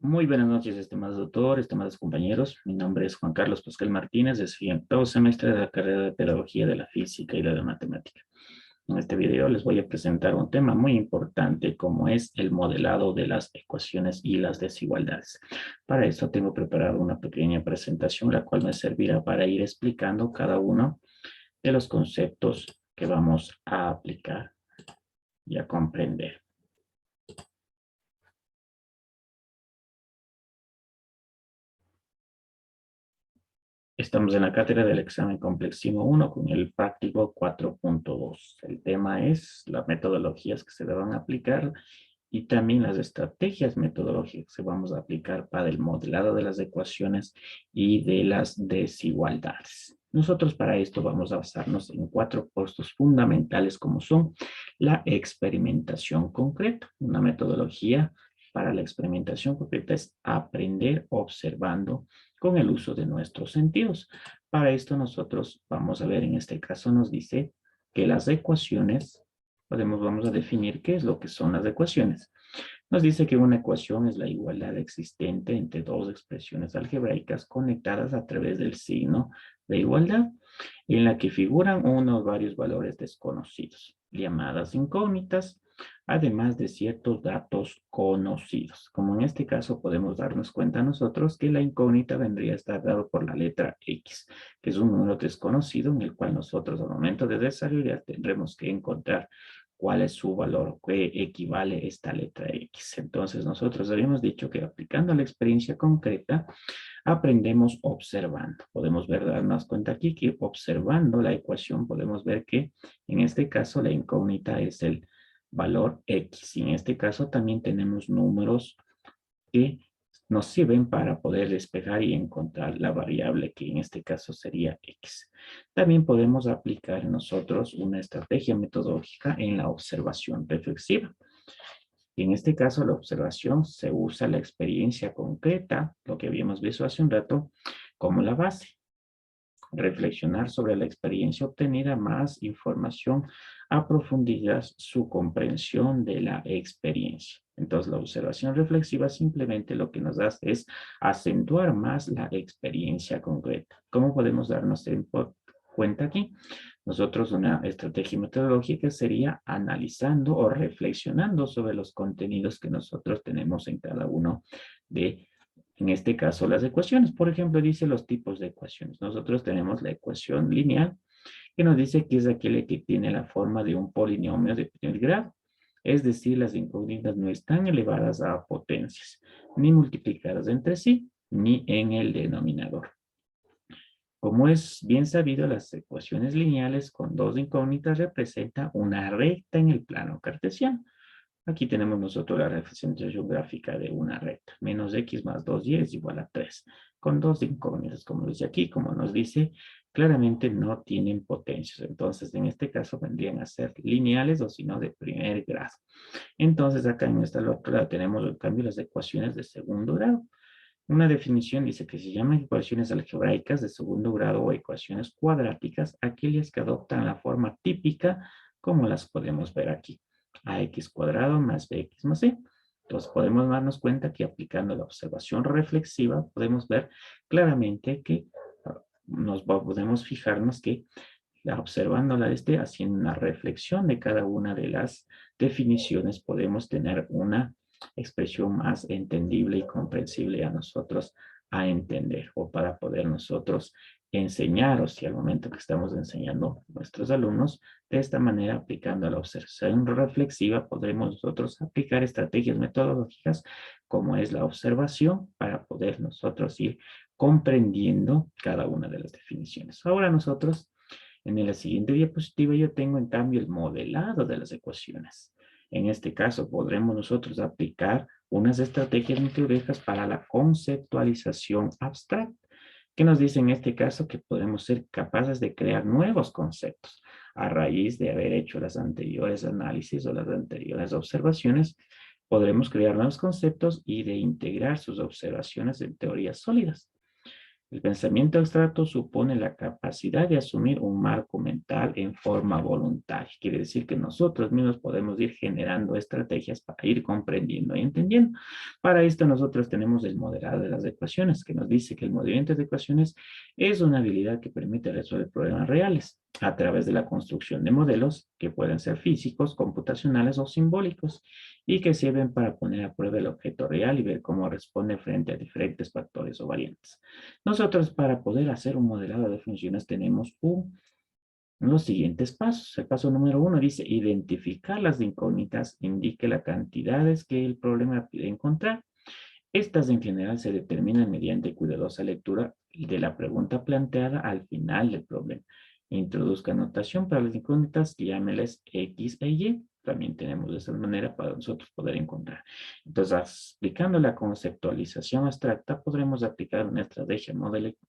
Muy buenas noches, estimados doctores, estimados compañeros. Mi nombre es Juan Carlos Pascal Martínez, estoy en octavo semestre de la carrera de Pedagogía de la Física y de la Matemática. En este video les voy a presentar un tema muy importante como es el modelado de las ecuaciones y las desigualdades. Para eso tengo preparado una pequeña presentación, la cual me servirá para ir explicando cada uno de los conceptos que vamos a aplicar y a comprender. Estamos en la cátedra del examen complexivo 1 con el práctico 4.2. El tema es las metodologías que se deban aplicar y también las estrategias metodológicas que vamos a aplicar para el modelado de las ecuaciones y de las desigualdades. Nosotros para esto vamos a basarnos en 4 puestos fundamentales como son la experimentación concreta, una metodología para la experimentación concreta es aprender observando con el uso de nuestros sentidos. Para esto nosotros vamos a ver, en este caso nos dice que las ecuaciones, vamos a definir qué es lo que son las ecuaciones. Nos dice que una ecuación es la igualdad existente entre dos expresiones algebraicas conectadas a través del signo de igualdad, en la que figuran uno o varios valores desconocidos, llamadas incógnitas, además de ciertos datos conocidos. Como en este caso podemos darnos cuenta nosotros que la incógnita vendría a estar dado por la letra X, que es un número desconocido en el cual nosotros al momento de desarrollar tendremos que encontrar cuál es su valor, qué equivale esta letra X. Entonces nosotros habíamos dicho que aplicando la experiencia concreta, aprendemos observando. Podemos ver, darnos cuenta aquí que observando la ecuación podemos ver que en este caso la incógnita es el valor X. Y en este caso también tenemos números que nos sirven para poder despejar y encontrar la variable que en este caso sería X. También podemos aplicar nosotros una estrategia metodológica en la observación reflexiva. En este caso, la observación se usa la experiencia concreta, lo que habíamos visto hace un rato, como la base. Reflexionar sobre la experiencia obtenida, más información a profundidad, su comprensión de la experiencia. Entonces, la observación reflexiva simplemente lo que nos hace es acentuar más la experiencia concreta. ¿Cómo podemos darnos cuenta aquí? Nosotros una estrategia metodológica sería analizando o reflexionando sobre los contenidos que nosotros tenemos en cada uno de, en este caso, las ecuaciones. Por ejemplo, dice los tipos de ecuaciones. Nosotros tenemos la ecuación lineal, que nos dice que es aquella que tiene la forma de un polinomio de primer grado. Es decir, las incógnitas no están elevadas a potencias, ni multiplicadas entre sí, ni en el denominador. Como es bien sabido, las ecuaciones lineales con dos incógnitas representan una recta en el plano cartesiano. Aquí tenemos nosotros la representación gráfica de una recta. Menos x más 2y es igual a 3. Con dos incógnitas, como dice aquí, como nos dice, claramente no tienen potencias. Entonces, en este caso vendrían a ser lineales o si no de primer grado. Entonces, acá en esta otra tenemos en cambio las ecuaciones de segundo grado. Una definición dice que se llaman ecuaciones algebraicas de segundo grado o ecuaciones cuadráticas aquellas que adoptan la forma típica como las podemos ver aquí. Ax cuadrado más bx más c. Entonces podemos darnos cuenta que aplicando la observación reflexiva podemos ver claramente que podemos fijarnos que observando haciendo una reflexión de cada una de las definiciones podemos tener una expresión más entendible y comprensible a nosotros a entender o para poder nosotros enseñar o si al momento que estamos enseñando a nuestros alumnos, de esta manera aplicando la observación reflexiva podremos nosotros aplicar estrategias metodológicas como es la observación para poder nosotros ir comprendiendo cada una de las definiciones. Ahora nosotros en la siguiente diapositiva yo tengo en cambio el modelado de las ecuaciones. En este caso podremos nosotros aplicar unas estrategias metodológicas para la conceptualización abstracta, que nos dice en este caso que podemos ser capaces de crear nuevos conceptos a raíz de haber hecho las anteriores análisis o las anteriores observaciones. Podremos crear nuevos conceptos y de integrar sus observaciones en teorías sólidas. El pensamiento abstracto supone la capacidad de asumir un marco mental en forma voluntaria. Quiere decir que nosotros mismos podemos ir generando estrategias para ir comprendiendo y entendiendo. Para esto nosotros tenemos el modelado de las ecuaciones, que nos dice que el modelamiento de ecuaciones es una habilidad que permite resolver problemas reales a través de la construcción de modelos que pueden ser físicos, computacionales o simbólicos y que sirven para poner a prueba el objeto real y ver cómo responde frente a diferentes factores o variantes. Nosotros para poder hacer un modelado de funciones tenemos los siguientes pasos. El paso número 1 dice identificar las incógnitas, indique las cantidades que el problema pide encontrar. Estas en general se determinan mediante cuidadosa lectura de la pregunta planteada al final del problema. Introduzca notación para las incógnitas, llámeles X e Y. También tenemos de esa manera para nosotros poder encontrar. Entonces, aplicando la conceptualización abstracta, podremos aplicar una estrategia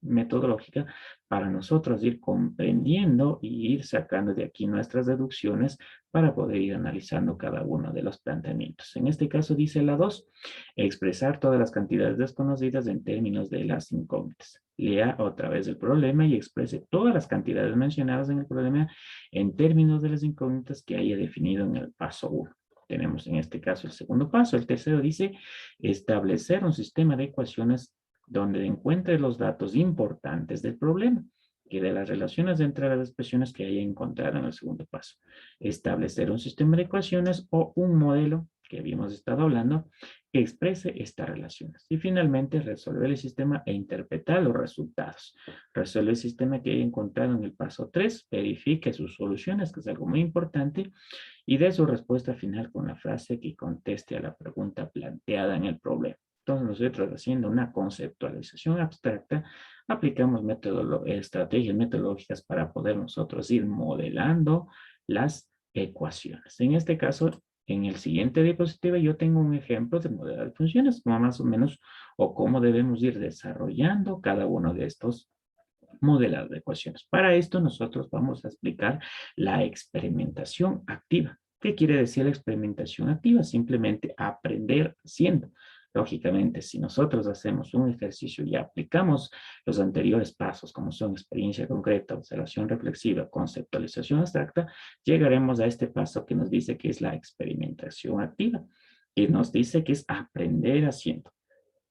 metodológica para nosotros ir comprendiendo y ir sacando de aquí nuestras deducciones para poder ir analizando cada uno de los planteamientos. En este caso dice la 2, expresar todas las cantidades desconocidas en términos de las incógnitas. Lea otra vez el problema y exprese todas las cantidades mencionadas en el problema en términos de las incógnitas que haya definido en el paso 1. Tenemos en este caso el segundo paso. El tercero dice establecer un sistema de ecuaciones donde encuentre los datos importantes del problema que de las relaciones entre las expresiones que haya encontrado en el segundo paso. Establecer un sistema de ecuaciones o un modelo que habíamos estado hablando que exprese estas relaciones. Y finalmente, resolver el sistema e interpretar los resultados. Resuelve el sistema que haya encontrado en el paso 3, verifique sus soluciones, que es algo muy importante, y dé su respuesta final con la frase que conteste a la pregunta planteada en el problema. Entonces, nosotros haciendo una conceptualización abstracta, aplicamos estrategias metodológicas para poder nosotros ir modelando las ecuaciones. En este caso, en el siguiente diapositiva yo tengo un ejemplo de modelado de funciones, como más o menos, o cómo debemos ir desarrollando cada uno de estos modelados de ecuaciones. Para esto nosotros vamos a explicar la experimentación activa. ¿Qué quiere decir la experimentación activa? Simplemente aprender haciendo. Lógicamente, si nosotros hacemos un ejercicio y aplicamos los anteriores pasos, como son experiencia concreta, observación reflexiva, conceptualización abstracta, llegaremos a este paso que nos dice que es la experimentación activa, y nos dice que es aprender haciendo.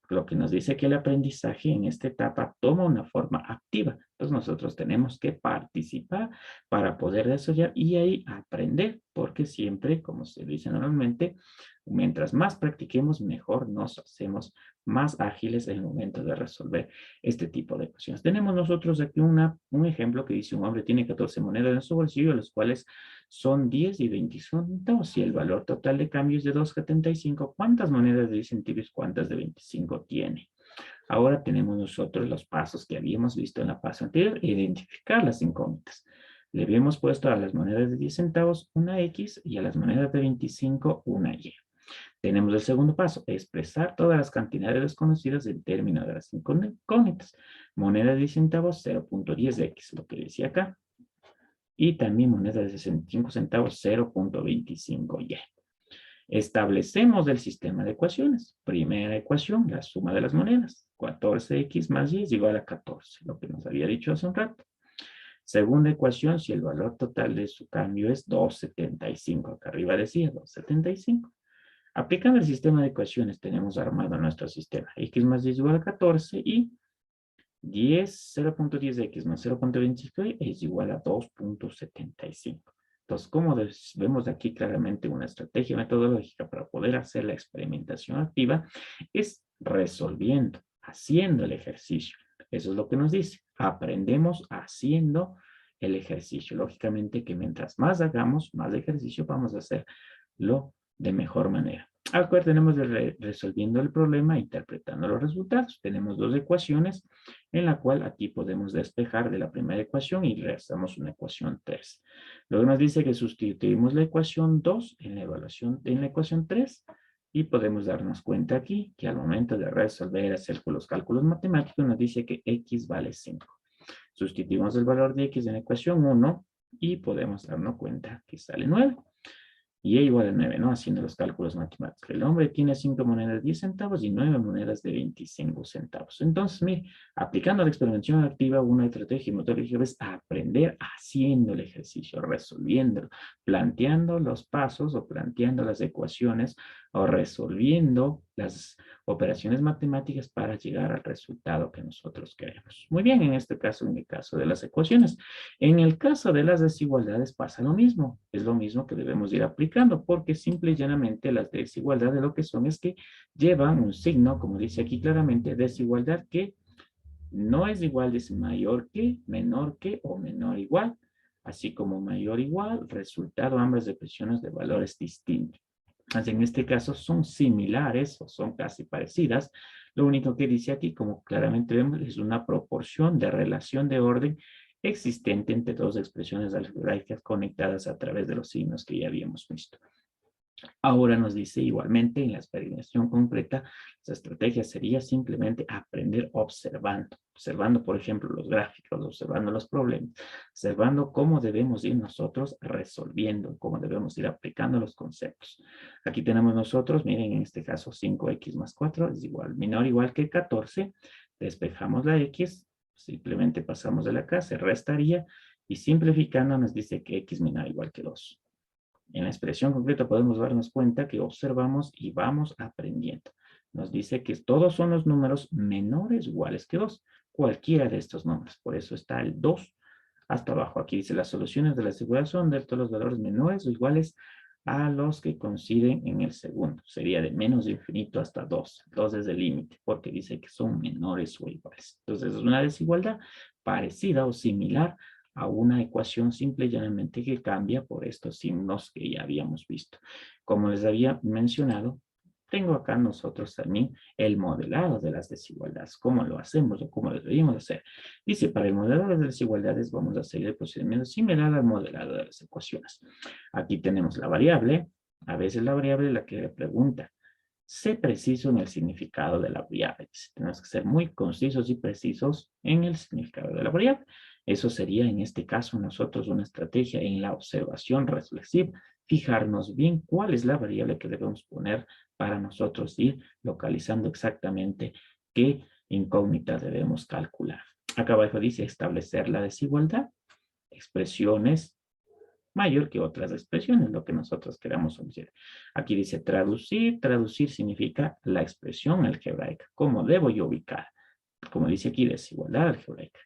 Lo que nos dice que el aprendizaje en esta etapa toma una forma activa. Entonces nosotros tenemos que participar para poder desarrollar y ahí aprender, porque siempre, como se dice normalmente, mientras más practiquemos, mejor nos hacemos más ágiles en el momento de resolver este tipo de ecuaciones. Tenemos nosotros aquí un ejemplo que dice un hombre tiene 14 monedas en su bolsillo, las cuales son 10 y 25 centavos. Y el valor total de cambio es de 2,75. ¿Cuántas monedas de 10 centavos, cuántas de 25 tiene? Ahora tenemos nosotros los pasos que habíamos visto en la paso anterior, identificar las incógnitas. Le habíamos puesto a las monedas de 10 centavos una X y a las monedas de 25 una Y. Tenemos el segundo paso, expresar todas las cantidades desconocidas en términos de las incógnitas. Moneda de 10 centavos, 0.10x, lo que decía acá. Y también moneda de 65 centavos, 0.25y. Establecemos el sistema de ecuaciones. Primera ecuación, la suma de las monedas. 14x más y es igual a 14, lo que nos había dicho hace un rato. Segunda ecuación, si el valor total de su cambio es 2,75. Acá arriba decía 2,75. Aplicando el sistema de ecuaciones, tenemos armado nuestro sistema. X más y es igual a 14 y 0.10x más 0.25 es igual a 2.75. Entonces, como vemos aquí claramente una estrategia metodológica para poder hacer la experimentación activa, es resolviendo, haciendo el ejercicio. Eso es lo que nos dice. Aprendemos haciendo el ejercicio. Lógicamente que mientras más hagamos, más ejercicio vamos a hacerlo de mejor manera. Ahora tenemos resolviendo el problema e interpretando los resultados. Tenemos dos ecuaciones en la cual aquí podemos despejar de la primera ecuación y realizamos una ecuación 3. Luego nos dice que sustituimos la ecuación 2 en la ecuación 3 y podemos darnos cuenta aquí que al momento de resolver, hacer los cálculos matemáticos, nos dice que x vale 5. Sustituimos el valor de x en la ecuación 1 y podemos darnos cuenta que sale 9. y E igual a 9, ¿no? Haciendo los cálculos matemáticos. El hombre tiene 5 monedas de 10 centavos y 9 monedas de 25 centavos. Entonces, mire, aplicando la experimentación activa, una estrategia metodológica es aprender haciendo el ejercicio, resolviendo, planteando los pasos o planteando las ecuaciones o resolviendo las operaciones matemáticas para llegar al resultado que nosotros queremos. Muy bien, en este caso, en el caso de las ecuaciones. En el caso de las desigualdades pasa lo mismo. Es lo mismo que debemos ir aplicando porque simple y llanamente las desigualdades lo que son es que llevan un signo, como dice aquí claramente, desigualdad que no es igual, es mayor que, menor que o menor igual, así como mayor igual, resultado ambas expresiones de valores distintos. Así en este caso son similares o son casi parecidas. Lo único que dice aquí, como claramente vemos, es una proporción de relación de orden existente entre dos expresiones algebraicas conectadas a través de los signos que ya habíamos visto. Ahora nos dice igualmente en la experimentación concreta, la estrategia sería simplemente aprender observando. Observando, por ejemplo, los gráficos, observando los problemas, observando cómo debemos ir nosotros resolviendo, cómo debemos ir aplicando los conceptos. Aquí tenemos nosotros, miren, en este caso 5x más 4 es igual, menor o igual que 14. Despejamos la x, simplemente pasamos de la acá, se restaría y simplificando nos dice que x menor o igual que 2. En la expresión concreta podemos darnos cuenta que observamos y vamos aprendiendo. Nos dice que todos son los números menores o iguales que 2. Cualquiera de estos números. Por eso está el 2 hasta abajo. Aquí dice las soluciones de la desigualdad son de todos los valores menores o iguales a los que coinciden en el segundo. Sería de menos de infinito hasta 2. 2 es el límite porque dice que son menores o iguales. Entonces es una desigualdad parecida o similar a una ecuación simple y llanamente que cambia por estos signos que ya habíamos visto. Como les había mencionado, tengo acá nosotros también el modelado de las desigualdades. ¿Cómo lo hacemos o cómo lo deberíamos hacer? Dice, para el modelado de las desigualdades vamos a seguir el procedimiento similar al modelado de las ecuaciones. Aquí tenemos la variable. A veces la variable es la que le pregunta. Sé preciso en el significado de la variable. Tenemos que ser muy concisos y precisos en el significado de la variable. Eso sería en este caso nosotros una estrategia en la observación reflexiva, fijarnos bien cuál es la variable que debemos poner para nosotros ir localizando exactamente qué incógnita debemos calcular. Acá abajo dice establecer la desigualdad, expresiones mayor que otras expresiones, lo que nosotros queramos decir. Aquí dice traducir. Traducir significa la expresión algebraica. ¿Cómo debo yo ubicar? Como dice aquí, desigualdad algebraica.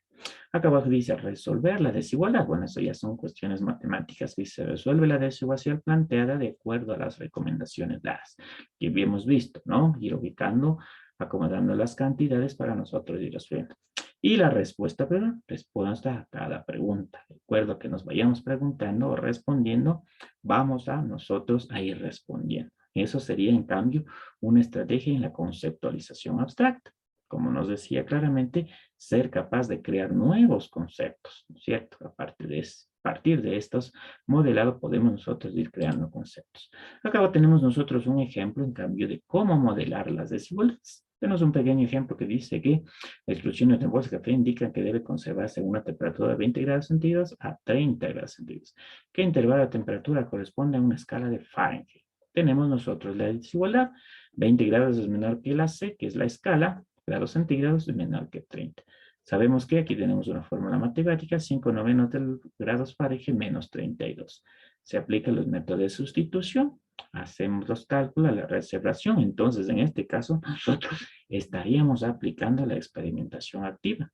Acá abajo dice resolver la desigualdad. Bueno, eso ya son cuestiones matemáticas. Dice resuelve la desigualdad planteada de acuerdo a las recomendaciones dadas. Que habíamos visto, ¿no? Ir ubicando, acomodando las cantidades para nosotros ir resolviendo. Y la respuesta, pero respuesta a cada pregunta. De acuerdo a que nos vayamos preguntando o respondiendo, vamos a nosotros a ir respondiendo. Eso sería, en cambio, una estrategia en la conceptualización abstracta. Como nos decía claramente, ser capaz de crear nuevos conceptos, ¿no es cierto? A partir de estos modelados podemos nosotros ir creando conceptos. Acá tenemos nosotros un ejemplo, en cambio, de cómo modelar las desigualdades. Tenemos un pequeño ejemplo que dice que la instrucción de bolsa de café indica que debe conservarse una temperatura de 20 grados centígrados a 30 grados centígrados. ¿Qué intervalo de temperatura corresponde a una escala de Fahrenheit? Tenemos nosotros la desigualdad. 20 grados es menor que la C, que es la escala, grados centígrados es menor que 30. Sabemos que aquí tenemos una fórmula matemática, 5/9 de grados Fahrenheit menos 32. Se aplican los métodos de sustitución, hacemos los cálculos, la reservación. Entonces, en este caso, nosotros estaríamos aplicando la experimentación activa,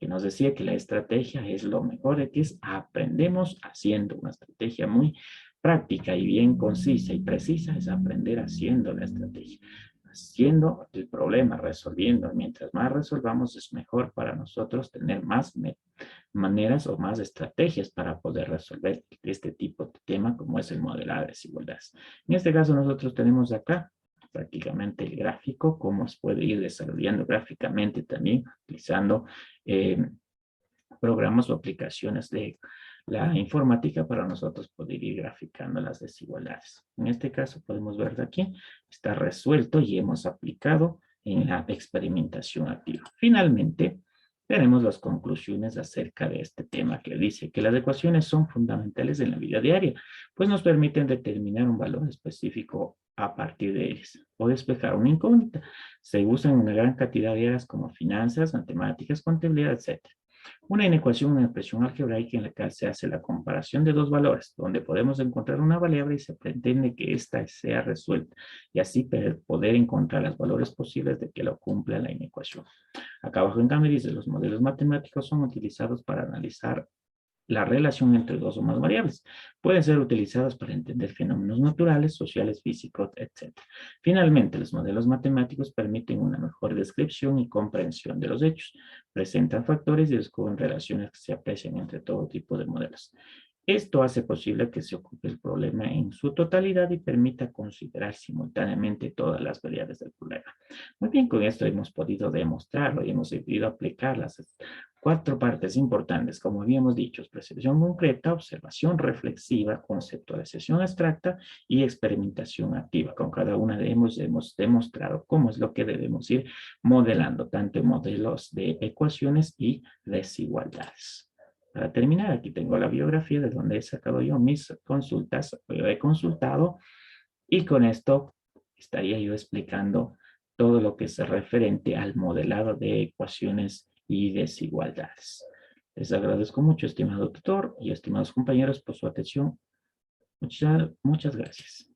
que nos decía que la estrategia es lo mejor, que es aprendemos haciendo. Una estrategia muy práctica y bien concisa y precisa es aprender haciendo la estrategia, haciendo el problema, resolviendo. Mientras más resolvamos es mejor para nosotros tener más maneras o más estrategias para poder resolver este tipo de tema como es el modelado de desigualdades. En este caso nosotros tenemos acá prácticamente el gráfico, cómo se puede ir desarrollando gráficamente también utilizando programas o aplicaciones de la informática para nosotros poder ir graficando las desigualdades. En este caso podemos ver de aquí, está resuelto y hemos aplicado en la experimentación activa. Finalmente, tenemos las conclusiones acerca de este tema que dice que las ecuaciones son fundamentales en la vida diaria, pues nos permiten determinar un valor específico a partir de ellas o despejar una incógnita. Se usan en una gran cantidad de áreas como finanzas, matemáticas, contabilidad, etcétera. Una inecuación, una expresión algebraica en la que se hace la comparación de dos valores, donde podemos encontrar una variable y se pretende que ésta sea resuelta, y así poder encontrar los valores posibles de que lo cumpla la inecuación. Acá abajo en cambio dice, los modelos matemáticos son utilizados para analizar la relación entre dos o más variables. Pueden ser utilizados para entender fenómenos naturales, sociales, físicos, etc. Finalmente, los modelos matemáticos permiten una mejor descripción y comprensión de los hechos. Presentan factores y descubren relaciones que se aprecian entre todo tipo de modelos. Esto hace posible que se ocupe el problema en su totalidad y permita considerar simultáneamente todas las variables del problema. Muy bien, con esto hemos podido demostrarlo y hemos podido aplicar las cuatro partes importantes, como habíamos dicho: percepción concreta, observación reflexiva, conceptualización abstracta y experimentación activa. Con cada una de ellos hemos demostrado cómo es lo que debemos ir modelando, tanto en modelos de ecuaciones y desigualdades. Para terminar, aquí tengo la biografía de donde he sacado yo mis consultas, yo he consultado, y con esto estaría yo explicando todo lo que es referente al modelado de ecuaciones y desigualdades. Les agradezco mucho, estimado tutor y estimados compañeros, por su atención. Muchas gracias.